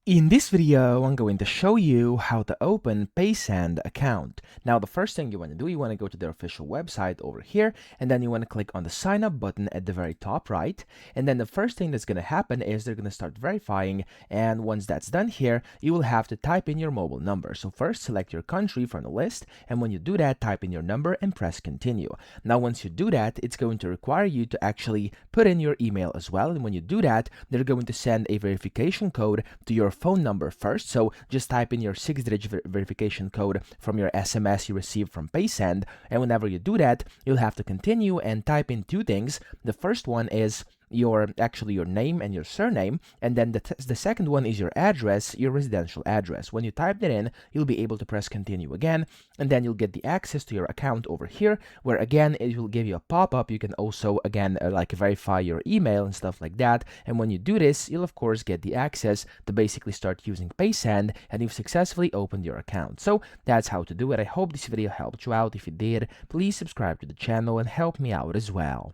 In this video, I'm going to show you how to open PaySend account. Now, the first thing you want to do, you want to go to their official website over here, and then you want to click on the sign up button at the very top right. And then the first thing that's going to happen is they're going to start verifying. And once that's done here, you will have to type in your mobile number. So first, select your country from the list. And when you do that, type in your number and press continue. Now, once you do that, it's going to require you to actually put in your email as well. And when you do that, they're going to send a verification code to your phone number first. So just type in your 6-digit verification code from your SMS you received from PaySend. And whenever you do that, you'll have to continue and type in two things. The first one is your name and your surname, and then the second one is your address, your residential address. When you type that in, you'll be able to press continue again, and then you'll get the access to your account over here, where again it will give you a pop-up. You can also again like verify your email and stuff like that. And when you do this, you'll of course get the access to basically start using PaySend, and you've successfully opened your account. So that's how to do it. I hope this video helped you out. If it did, please subscribe to the channel and help me out as well.